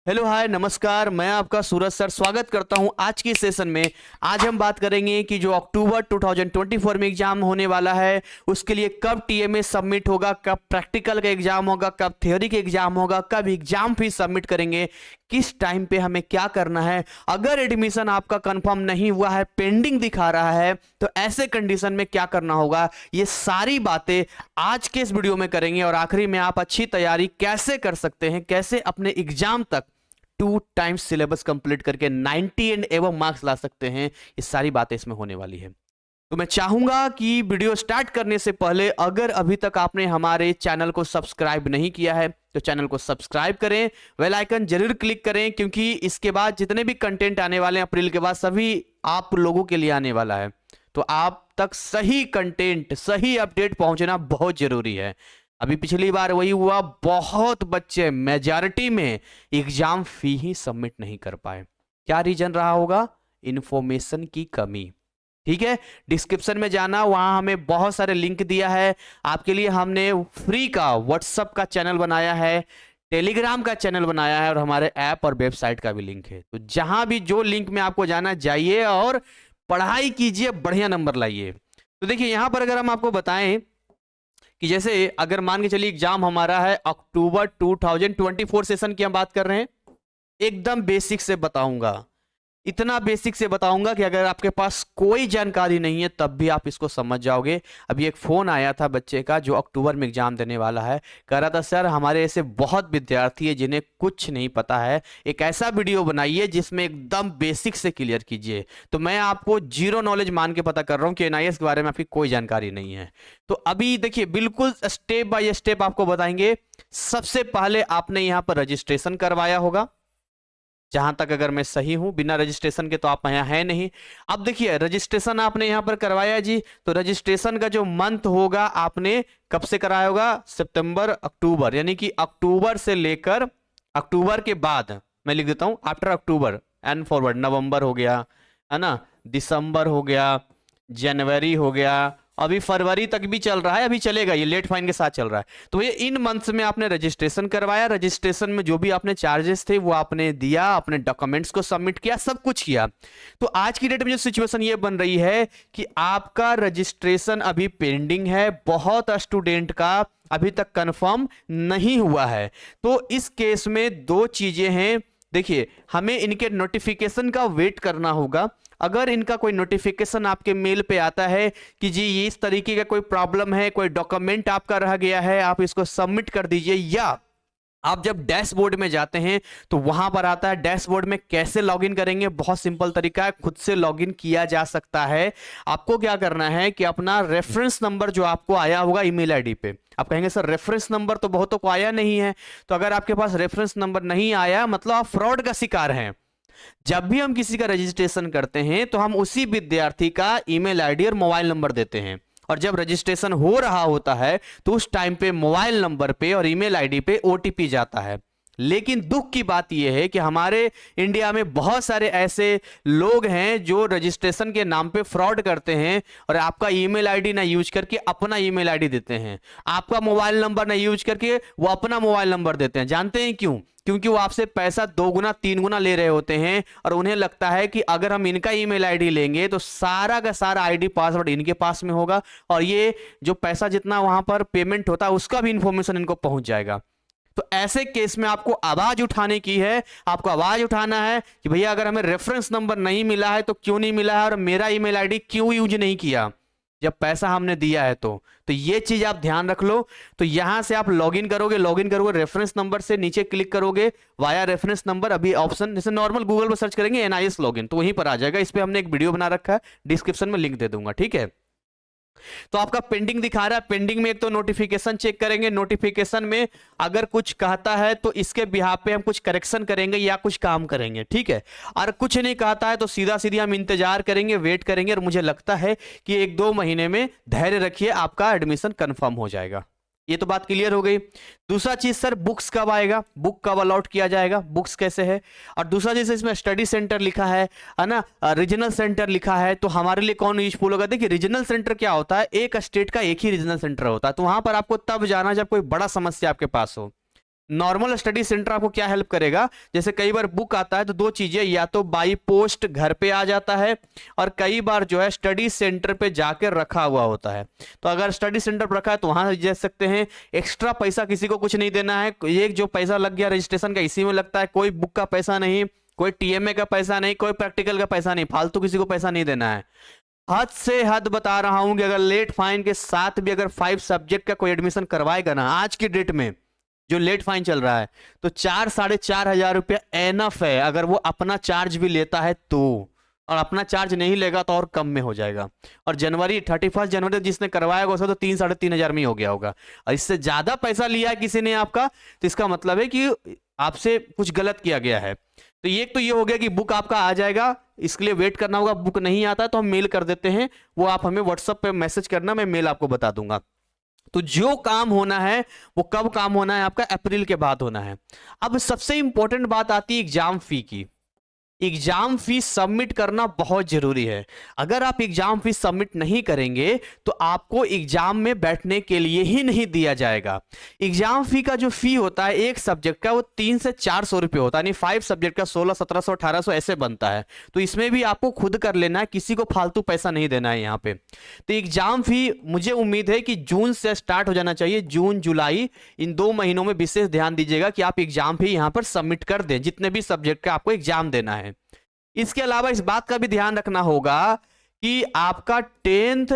Hello hi नमस्कार, मैं आपका सूरज सर स्वागत करता हूं आज की सेशन में। आज हम बात करेंगे कि जो अक्टूबर 2024 में एग्जाम होने वाला है उसके लिए कब टीएमए सबमिट होगा, कब प्रैक्टिकल का एग्जाम होगा, कब थ्योरी का एग्जाम होगा, कब एग्जाम फीस सबमिट करेंगे, किस टाइम पे हमें क्या करना है। अगर एडमिशन आपका कंफर्म नहीं हुआ है, पेंडिंग दिखा रहा है, तो ऐसे कंडीशन में क्या करना होगा, ये सारी बातें आज के इस वीडियो में करेंगे। और आखिरी में आप अच्छी तैयारी कैसे कर सकते हैं, कैसे अपने एग्जाम तक 2 टाइम्स सिलेबस कंप्लीट करके 90 एंड एवं मार्क्स ला सकते हैं, ये सारी बातें इसमें होने वाली है। तो मैं चाहूंगा कि वीडियो स्टार्ट करने से पहले अगर अभी तक आपने हमारे चैनल को सब्सक्राइब नहीं किया है तो चैनल को सब्सक्राइब करें, बेल आइकन जरूर क्लिक करें, क्योंकि इसके बाद जितने भी कंटेंट आने वाले हैं अप्रैल के बाद सभी आप लोगों के लिए आने वाला है। तो आप तक सही कंटेंट, सही अपडेट पहुंचना बहुत जरूरी है। अभी पिछली बार वही हुआ, बहुत बच्चे मेजॉरिटी में एग्जाम फी ही सबमिट नहीं कर पाए। क्या रीजन रहा होगा? इंफॉर्मेशन की कमी। ठीक है, डिस्क्रिप्शन में जाना, वहां हमें बहुत सारे लिंक दिया है आपके लिए। हमने फ्री का व्हाट्सएप का चैनल बनाया है, टेलीग्राम का चैनल बनाया है और हमारे ऐप और वेबसाइट का भी लिंक है। तो जहां भी जो लिंक में आपको जाना, जाइए और पढ़ाई कीजिए, बढ़िया नंबर लाइए। तो देखिए यहां पर अगर हम आपको बताएं कि जैसे अगर मान के चलिए एग्जाम हमारा है अक्टूबर 2024 सेशन की हम बात कर रहे हैं, एकदम बेसिक से बताऊंगा, इतना बेसिक से बताऊंगा कि अगर आपके पास कोई जानकारी नहीं है तब भी आप इसको समझ जाओगे। अभी एक फोन आया था बच्चे का जो अक्टूबर में एग्जाम देने वाला है, कह रहा था सर हमारे ऐसे बहुत विद्यार्थी है जिन्हें कुछ नहीं पता है, एक ऐसा वीडियो बनाइए जिसमें एकदम बेसिक से क्लियर कीजिए। तो मैं आपको जीरो नॉलेज मान के पता कर रहा हूं कि एनआईएस के बारे में आपकी कोई जानकारी नहीं है। तो अभी देखिए बिल्कुल स्टेप बाय स्टेप आपको बताएंगे। सबसे पहले आपने यहां पर रजिस्ट्रेशन करवाया होगा, जहां तक अगर मैं सही हूं, बिना रजिस्ट्रेशन के तो आप यहां है नहीं। अब देखिए रजिस्ट्रेशन आपने यहां पर करवाया जी, तो रजिस्ट्रेशन का जो मंथ होगा आपने कब से कराया होगा? सितंबर अक्टूबर, यानी कि अक्टूबर से लेकर अक्टूबर के बाद, मैं लिख देता हूं आफ्टर अक्टूबर एंड फॉरवर्ड, नवंबर हो गया है ना, दिसंबर हो गया, जनवरी हो गया, अभी फरवरी तक भी चल रहा है, अभी चलेगा, ये लेट फाइन के साथ चल रहा है। तो ये इन मंथ्स में आपने रजिस्ट्रेशन करवाया, रजिस्ट्रेशन में जो भी आपने चार्जेस थे वो आपने दिया, अपने डॉक्यूमेंट्स को सबमिट किया, सब कुछ किया। तो आज की डेट में जो सिचुएशन ये बन रही है कि आपका रजिस्ट्रेशन अभी पेंडिंग है, बहुत स्टूडेंट का अभी तक कंफर्म नहीं हुआ है। तो इस केस में दो चीजें हैं, देखिए हमें इनके नोटिफिकेशन का वेट करना होगा। अगर इनका कोई नोटिफिकेशन आपके मेल पे आता है कि जी ये इस तरीके का कोई प्रॉब्लम है, कोई डॉक्यूमेंट आपका रह गया है, आप इसको सबमिट कर दीजिए, या आप जब डैशबोर्ड में जाते हैं तो वहां पर आता है डैशबोर्ड में कैसे लॉगिन करेंगे, बहुत सिंपल तरीका है, खुद से लॉगिन किया जा सकता है। आपको क्या करना है कि अपना रेफरेंस नंबर जो आपको आया होगा ईमेल आईडी पे, आप कहेंगे सर रेफरेंस नंबर तो बहुतों को आया नहीं है, तो अगर आपके पास रेफरेंस नंबर नहीं आया मतलब आप फ्रॉड का शिकार हैं। जब भी हम किसी का रजिस्ट्रेशन करते हैं तो हम उसी विद्यार्थी का ईमेल आईडी और मोबाइल नंबर देते हैं, और जब रजिस्ट्रेशन हो रहा होता है तो उस टाइम पे मोबाइल नंबर पे और ईमेल आईडी पे ओटीपी जाता है। लेकिन दुख की बात यह है कि हमारे इंडिया में बहुत सारे ऐसे लोग हैं जो रजिस्ट्रेशन के नाम पे फ्रॉड करते हैं और आपका ईमेल आईडी ना यूज करके अपना ईमेल आईडी देते हैं, आपका मोबाइल नंबर ना यूज करके वो अपना मोबाइल नंबर देते हैं। जानते हैं क्यों? क्योंकि वो आपसे पैसा 2 गुना 3 गुना ले रहे होते हैं और उन्हें लगता है कि अगर हम इनका ईमेल आईडी लेंगे तो सारा का सारा आईडी पासवर्ड इनके पास में होगा और ये जो पैसा जितना वहां पर पेमेंट होता है उसका भी इंफॉर्मेशन इनको पहुंच जाएगा। तो ऐसे केस में आपको आवाज उठाने की है, आपको आवाज उठाना है कि भैया अगर हमें रेफरेंस नंबर नहीं मिला है तो क्यों नहीं मिला है, और मेरा ईमेल आईडी क्यों यूज नहीं किया जब पैसा हमने दिया है। तो ये चीज आप ध्यान रख लो। तो यहां से आप लॉगिन करोगे रेफरेंस नंबर से, नीचे क्लिक करोगे वाया रेफरेंस नंबर, अभी ऑप्शन जैसे नॉर्मल गूगल पर सर्च करेंगे एनआईएस लॉगिन तो वहीं पर आ जाएगा। इस पे हमने एक वीडियो बना रखा है, डिस्क्रिप्शन में लिंक दे दूंगा, ठीक है। तो आपका पेंडिंग दिखा रहा है, पेंडिंग में एक तो नोटिफिकेशन चेक करेंगे, नोटिफिकेशन में अगर कुछ कहता है तो इसके बिहाफ पे हम कुछ करेक्शन करेंगे या कुछ काम करेंगे, ठीक है। और कुछ नहीं कहता है तो सीधा सीधा हम इंतजार करेंगे, वेट करेंगे, और मुझे लगता है कि 1-2 महीने में धैर्य रखिए, आपका एडमिशन कंफर्म हो जाएगा। ये तो बात क्लियर हो गई। दूसरा चीज सर बुक्स कब आएगा, बुक कब अलॉट किया जाएगा, बुक्स कैसे है। और दूसरा चीज इसमें स्टडी सेंटर लिखा है ना, रीजनल सेंटर लिखा है, तो हमारे लिए कौन यूजफुल होगा। देखिए रीजनल सेंटर क्या होता है, एक स्टेट का एक ही रीजनल सेंटर होता है, तो वहां पर आपको तब जाना जब कोई बड़ा समस्या आपके पास हो। नॉर्मल स्टडी सेंटर आपको क्या हेल्प करेगा, जैसे कई बार बुक आता है तो दो चीजें, या तो बाई पोस्ट घर पे आ जाता है और कई बार जो है स्टडी सेंटर पे जाकर रखा हुआ होता है। तो अगर स्टडी सेंटर पर रखा है तो वहां जा सकते हैं, एक्स्ट्रा पैसा किसी को कुछ नहीं देना है, एक जो पैसा लग गया रजिस्ट्रेशन का इसी में लगता है, कोई बुक का पैसा नहीं, कोई टीएमए का पैसा नहीं, कोई प्रैक्टिकल का पैसा नहीं, फालतू किसी को पैसा नहीं देना है। हद से हद बता रहा हूं कि अगर लेट फाइन के साथ भी अगर 5 सब्जेक्ट का कोई एडमिशन करवाएगा ना आज की डेट में, जो लेट फाइन चल रहा है, तो 4-4.5 रुपया एनफ है अगर वो अपना चार्ज भी लेता है तो, और अपना चार्ज नहीं लेगा तो और कम में हो जाएगा। और 31 जनवरी जिसने करवाया उसका तो 3-3.5 हजार में ही हो गया होगा, और इससे ज्यादा पैसा लिया है किसी ने आपका तो इसका मतलब है कि आपसे कुछ गलत किया गया है। तो ये हो गया कि बुक आपका आ जाएगा, इसके लिए वेट करना होगा। बुक नहीं आता तो हम मेल कर देते हैं, वो आप हमें व्हाट्सएप पे मैसेज करना, मैं मेल आपको बता दूंगा। तो जो काम होना है वो कब काम होना है आपका, अप्रैल के बाद होना है। अब सबसे इंपॉर्टेंट बात आती है एग्जाम फी की। एग्जाम फीस सबमिट करना बहुत जरूरी है। अगर आप एग्जाम फीस सबमिट नहीं करेंगे तो आपको एग्जाम में बैठने के लिए ही नहीं दिया जाएगा। एग्जाम फी का जो फी होता है एक सब्जेक्ट का वो 300 से 400 रुपये होता है, यानी 5 सब्जेक्ट का 1600, 1700, 1800 ऐसे बनता है। तो इसमें भी आपको खुद कर लेना है, किसी को फालतू पैसा नहीं देना है यहाँ पे। तो एग्जाम फी मुझे उम्मीद है कि जून से स्टार्ट हो जाना चाहिए, जून जुलाई इन 2 महीनों में विशेष ध्यान दीजिएगा कि आप एग्जाम फी यहाँ पर सबमिट कर दें, जितने भी सब्जेक्ट का आपको एग्जाम देना है। इसके अलावा इस बात का भी ध्यान रखना होगा कि आपका 10th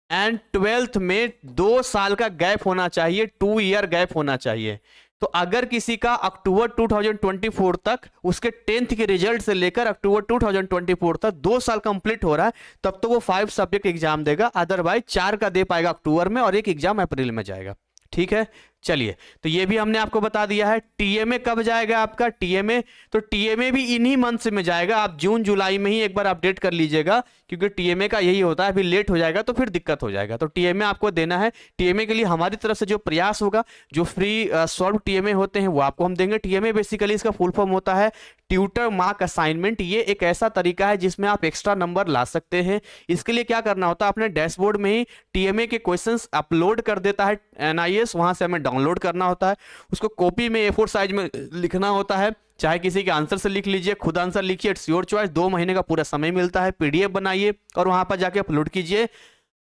एंड 12th में 2 साल का गैप होना चाहिए, 2 ईयर गैप होना चाहिए। तो अगर किसी का अक्टूबर 2024 तक उसके 10th के रिजल्ट से लेकर अक्टूबर 2024 तक 2 साल कंप्लीट हो रहा है, तब तो वो 5 सब्जेक्ट एग्जाम देगा, अदरवाइज 4 का दे पाएगा अक्टूबर में और एक एग्जाम अप्रैल में जाएगा। ठीक है, चलिए, तो ये भी हमने आपको बता दिया है। टीएमए कब जाएगा आपका, टीएमए तो टीएमए भी इन्हीं मंथ में जाएगा। आप जून जुलाई में ही एक बार अपडेट कर लीजिएगा, क्योंकि टीएमए का यही होता है, अभी लेट हो जाएगा तो फिर दिक्कत हो जाएगा। तो टीएमए आपको देना है। टीएमए के लिए हमारी तरफ से जो प्रयास होगा, जो फ्री सॉल्व टीएमए होते हैं वो आपको हम देंगे। टीएमए बेसिकली इसका फुल फॉर्म होता है ट्यूटर मार्क असाइनमेंट। ये एक ऐसा तरीका है जिसमें आप एक्स्ट्रा नंबर ला सकते हैं। इसके लिए क्या करना होता है, अपने डैशबोर्ड में ही टीएमए के क्वेश्चंस अपलोड कर देता है एनआईएस, वहां से हमें डाउनलोड करना होता है, उसको कॉपी में A4 साइज में लिखना होता है। चाहे किसी के आंसर से लिख लीजिए, खुद आंसर लिखिए, इट्स योर चॉइस। 2 महीने का पूरा समय मिलता है। पीडीएफ बनाइए और वहां पर जाके अपलोड कीजिए,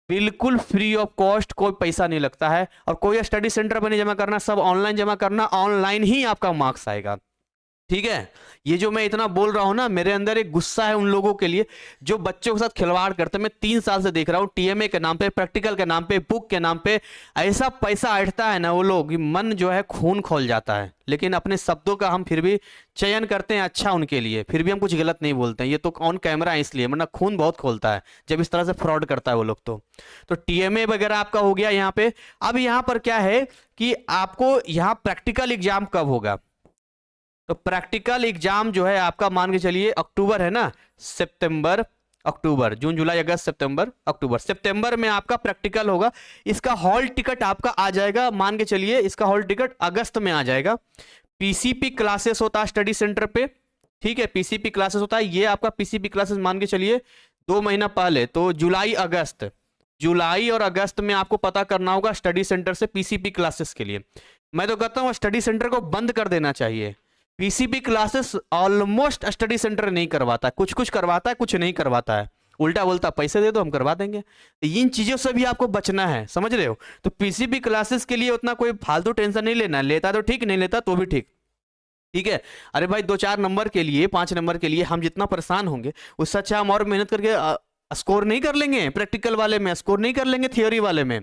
बिल्कुल फ्री ऑफ कॉस्ट, कोई पैसा नहीं लगता है। और कोई स्टडी सेंटर पर नहीं जमा करना, सब ऑनलाइन जमा करना, ऑनलाइन ही आपका मार्क्स आएगा। ठीक है, ये जो मैं इतना बोल रहा हूं ना, मेरे अंदर एक गुस्सा है उन लोगों के लिए जो बच्चों के साथ खिलवाड़ करते हैं। मैं 3 साल से देख रहा हूं, टीएमए के नाम पे, प्रैक्टिकल के नाम पे, बुक के नाम पे ऐसा पैसा ऐंठता है ना वो लोग, मन जो है खून खोल जाता है। लेकिन अपने शब्दों का हम फिर भी चयन करते हैं अच्छा उनके लिए, फिर भी हम कुछ गलत नहीं बोलते हैं। ये तो ऑन कैमरा है इसलिए, वरना खून बहुत खोलता है जब इस तरह से फ्रॉड करता है वो लोग। तो टीएमए वगैरह आपका हो गया यहाँ पे। अब यहाँ पर क्या है कि आपको यहाँ प्रैक्टिकल एग्जाम कब होगा, तो प्रैक्टिकल एग्जाम जो है आपका मान के चलिए अक्टूबर है ना, सितंबर, अक्टूबर, जून जुलाई अगस्त सितंबर अक्टूबर, सितंबर में आपका प्रैक्टिकल होगा। इसका हॉल टिकट आपका आ जाएगा, मान के चलिए इसका हॉल टिकट अगस्त में आ जाएगा। पीसीपी क्लासेस होता है स्टडी सेंटर पे, ठीक है, पीसीपी क्लासेस होता है। ये आपका पीसीपी क्लासेस मान के चलिए 2 महीना पहले, तो जुलाई अगस्त, जुलाई और अगस्त में आपको पता करना होगा स्टडी सेंटर से पीसीपी क्लासेस के लिए। मैं तो कहता हूँ स्टडी सेंटर को बंद कर देना चाहिए। PCP classes almost study centre नहीं करवाता, कुछ कुछ करवाता है, कुछ नहीं करवाता है, उल्टा बोलता पैसे दे दो हम करवा देंगे। इन चीजों से भी आपको बचना है, समझ रहे हो। तो पीसीबी क्लासेस के लिए उतना कोई फालतू टेंशन नहीं लेना, लेता तो ठीक, नहीं लेता तो भी ठीक। ठीक है, अरे भाई 2-4 नंबर के लिए, 5 नंबर के लिए हम जितना परेशान होंगे उससे अच्छा हम और मेहनत करके स्कोर नहीं कर लेंगे। प्रैक्टिकल वाले में स्कोर नहीं कर लेंगे, थियोरी वाले में।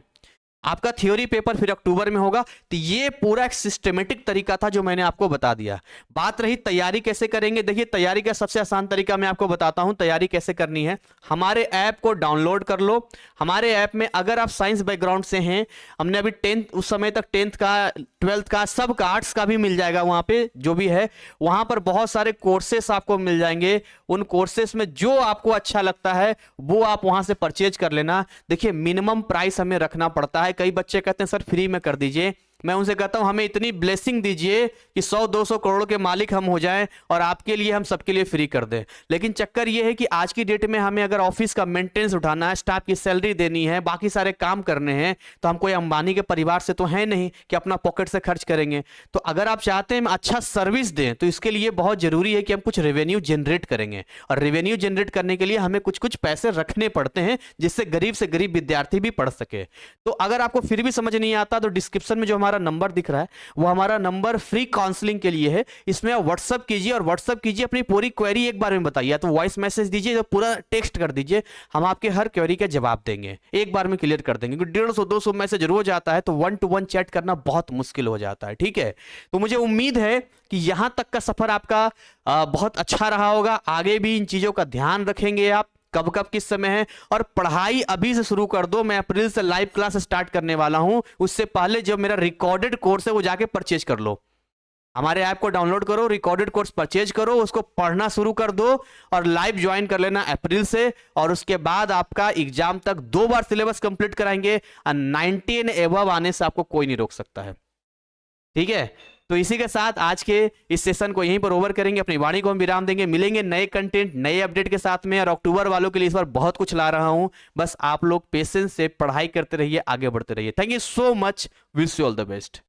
आपका थ्योरी पेपर फिर अक्टूबर में होगा। तो ये पूरा एक सिस्टमेटिक तरीका था जो मैंने आपको बता दिया। बात रही तैयारी कैसे करेंगे, देखिए तैयारी का सबसे आसान तरीका मैं आपको बताता हूं तैयारी कैसे करनी है। हमारे ऐप को डाउनलोड कर लो। हमारे ऐप में अगर आप साइंस बैकग्राउंड से हैं, हमने अभी 10th उस समय तक 10th का 12th का सब का आर्ट्स का भी मिल जाएगा, वहां पे जो भी है वहां पर बहुत सारे कोर्सेस आपको मिल जाएंगे। उन कोर्सेस में जो आपको अच्छा लगता है वो आप वहां से परचेज कर लेना। देखिए मिनिमम प्राइस हमें रखना पड़ता है। कई बच्चे कहते हैं सर फ्री में कर दीजिए, मैं उनसे कहता हूं हमें इतनी ब्लेसिंग दीजिए कि 100-200 करोड़ के मालिक हम हो जाएं और आपके लिए हम सबके लिए फ्री कर दें। लेकिन चक्कर ये है कि आज की डेट में हमें अगर ऑफिस का मेंटेनेंस उठाना है, स्टाफ की सैलरी देनी है, बाकी सारे काम करने हैं, तो हम कोई अंबानी के परिवार से तो है नहीं कि अपना पॉकेट से खर्च करेंगे। तो अगर आप चाहते हैं हम अच्छा सर्विस दें तो इसके लिए बहुत जरूरी है कि हम कुछ रेवेन्यू जनरेट करेंगे, और रेवेन्यू जनरेट करने के लिए हमें कुछ कुछ पैसे रखने पड़ते हैं जिससे गरीब से गरीब विद्यार्थी भी पढ़ सके। तो अगर आपको फिर भी समझ नहीं आता तो डिस्क्रिप्शन में जो हमारा नंबर दिख रहा है वो हमारा नंबर फ्री काउंसलिंग के लिए है। इसमें आप व्हाट्सअप कीजिए और व्हाट्सअप कीजिए, अपनी पूरी क्वेरी एक बार में बताइए, तो वॉइस मैसेज दीजिए, तो पूरा टेक्स्ट कर दीजिए, हम आपके हर क्वेरी का जवाब देंगे, एक बार में क्लियर कर देंगे। क्योंकि 150-200 मैसेज रोज आता है तो 1-to-1 चैट करना बहुत मुश्किल हो जाता है। ठीक है, तो मुझे उम्मीद है कि यहां तक का सफर आपका बहुत अच्छा रहा होगा। आगे भी इन चीजों का ध्यान रखेंगे आप, कब कब किस समय है, और पढ़ाई अभी से शुरू कर दो। मैं अप्रैल से लाइव क्लास स्टार्ट करने वाला हूं, उससे पहले जब मेरा रिकॉर्डेड कोर्स है वो जाके परचेज कर लो, हमारे ऐप को डाउनलोड करो, रिकॉर्डेड कोर्स परचेज करो, उसको पढ़ना शुरू कर दो और लाइव ज्वाइन कर लेना अप्रैल से। और उसके बाद आपका एग्जाम तक 2 बार सिलेबस कंप्लीट कराएंगे और 90 एंड एबव आने से आपको कोई नहीं रोक सकता है। ठीक है, तो इसी के साथ आज के इस सेशन को यहीं पर ओवर करेंगे, अपनी वाणी को हम विराम देंगे। मिलेंगे नए कंटेंट, नए अपडेट के साथ में, और अक्टूबर वालों के लिए इस बार बहुत कुछ ला रहा हूं। बस आप लोग पेशेंस से पढ़ाई करते रहिए, आगे बढ़ते रहिए। Thank you so much, wish you all the best.